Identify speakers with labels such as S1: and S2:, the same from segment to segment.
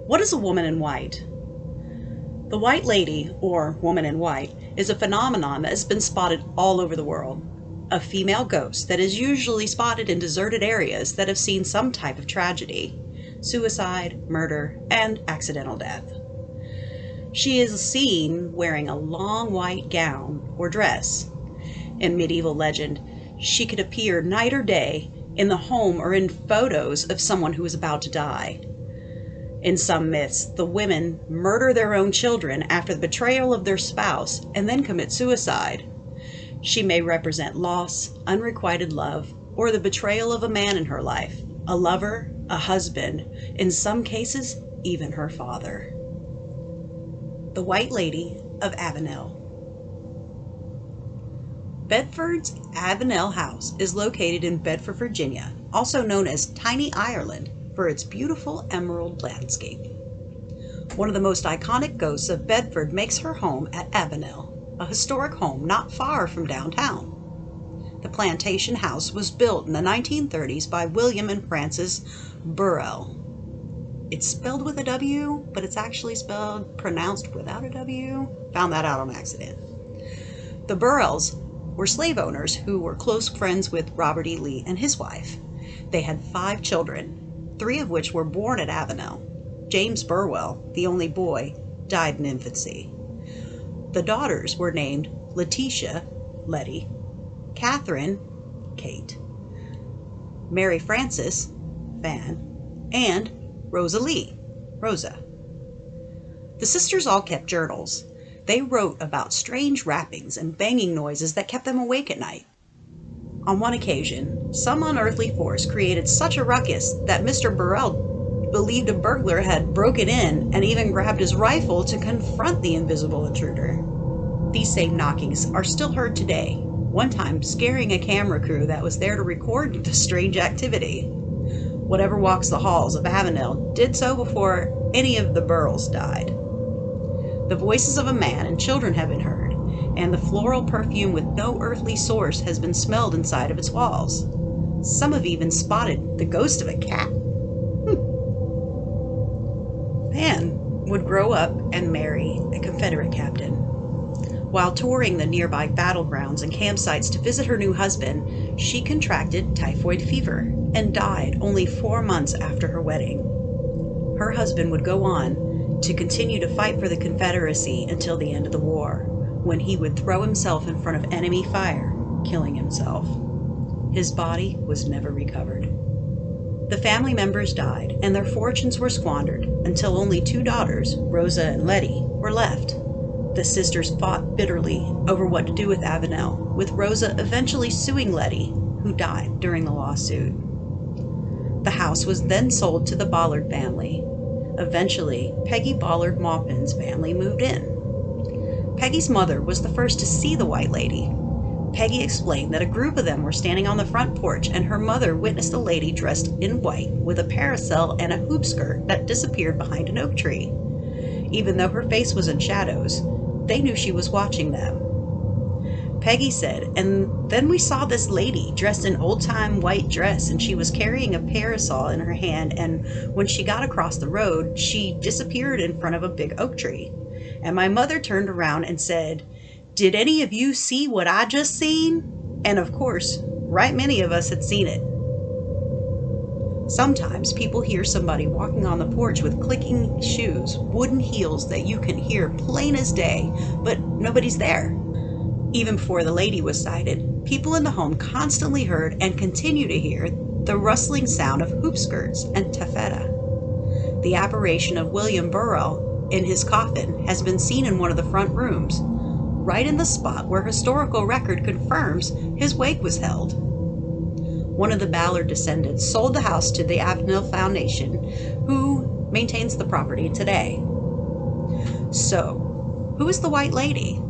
S1: What is a woman in white? The White Lady, or Woman in White, is a phenomenon that has been spotted all over the world. A female ghost that is usually spotted in deserted areas that have seen some type of tragedy, suicide, murder, and accidental death. She is seen wearing a long white gown or dress. In medieval legend, she could appear night or day in the home or in photos of someone who is about to die. In some myths, the women murder their own children after the betrayal of their spouse and then commit suicide. She may represent loss, unrequited love, or the betrayal of a man in her life, a lover, a husband, in some cases, even her father. The White Lady of Avenel. Bedford's Avenel House is located in Bedford, Virginia, also known as Tiny Ireland, for its beautiful emerald landscape. One of the most iconic ghosts of Bedford makes her home at Avenel, a historic home not far from downtown. The plantation house was built in the 1930s by William and Frances Burrell. It's spelled with a W, but it's actually pronounced without a W. Found that out on accident. The Burrells were slave owners who were close friends with Robert E. Lee and his wife. They had 5 children, 3 of which were born at Avenel. James Burwell, the only boy, died in infancy. The daughters were named Letitia, Letty, Catherine, Kate, Mary Frances, Van, and Rosalie, Rosa. The sisters all kept journals. They wrote about strange rappings and banging noises that kept them awake at night. On one occasion, some unearthly force created such a ruckus that Mr. Burrell believed a burglar had broken in and even grabbed his rifle to confront the invisible intruder. These same knockings are still heard today, one time scaring a camera crew that was there to record the strange activity. Whatever walks the halls of Avenel did so before any of the Burrells died. The voices of a man and children have been heard, and the floral perfume with no earthly source has been smelled inside of its walls. Some have even spotted the ghost of a cat. Van would grow up and marry a Confederate captain. While touring the nearby battlegrounds and campsites to visit her new husband, she contracted typhoid fever and died only 4 months after her wedding. Her husband would go on to continue to fight for the Confederacy until the end of the war, when he would throw himself in front of enemy fire, killing himself. His body was never recovered. The family members died, and their fortunes were squandered until only 2 daughters, Rosa and Letty, were left. The sisters fought bitterly over what to do with Avenel, with Rosa eventually suing Letty, who died during the lawsuit. The house was then sold to the Ballard family. Eventually, Peggy Ballard Maupin's family moved in. Peggy's mother was the first to see the White Lady. Peggy explained that a group of them were standing on the front porch and her mother witnessed a lady dressed in white with a parasol and a hoop skirt that disappeared behind an oak tree. Even though her face was in shadows, they knew she was watching them. Peggy said, and then we saw this lady dressed in old-time white dress, and she was carrying a parasol in her hand, and when she got across the road, she disappeared in front of a big oak tree. And my mother turned around and said, "Did any of you see what I just seen?" And of course, right many of us had seen it. Sometimes people hear somebody walking on the porch with clicking shoes, wooden heels that you can hear plain as day, but nobody's there. Even before the lady was sighted, people in the home constantly heard and continue to hear the rustling sound of hoop skirts and taffeta. The apparition of William Burrell in his coffin has been seen in one of the front rooms, right in the spot where historical record confirms his wake was held. One of the Ballard descendants sold the house to the Avenel Foundation, who maintains the property today. So, who is the White Lady?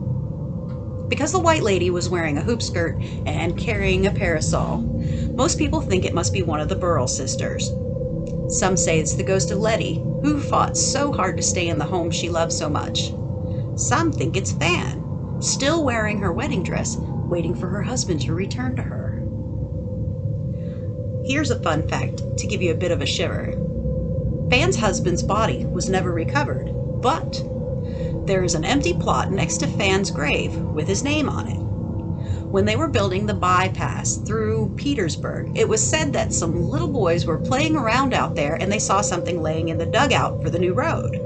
S1: Because the White Lady was wearing a hoop skirt and carrying a parasol, most people think it must be one of the Burrell sisters. Some say it's the ghost of Letty, who fought so hard to stay in the home she loved so much. Some think it's Van, still wearing her wedding dress, waiting for her husband to return to her. Here's a fun fact to give you a bit of a shiver. Fan's husband's body was never recovered, but there is an empty plot next to Fan's grave with his name on it. When they were building the bypass through Petersburg, it was said that some little boys were playing around out there and they saw something laying in the dugout for the new road.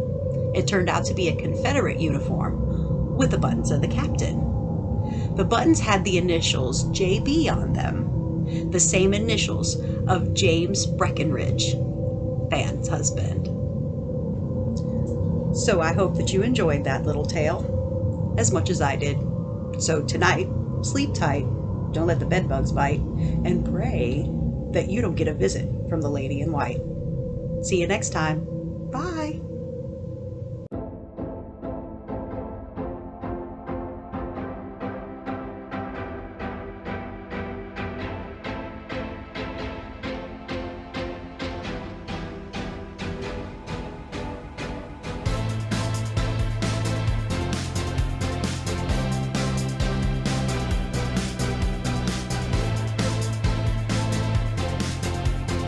S1: It turned out to be a Confederate uniform with the buttons of the captain. The buttons had the initials JB on them, the same initials of James Breckinridge, Fan's husband. So I hope that you enjoyed that little tale as much as I did. So tonight, sleep tight, don't let the bedbugs bite, and pray that you don't get a visit from the lady in white. See you next time. Bye.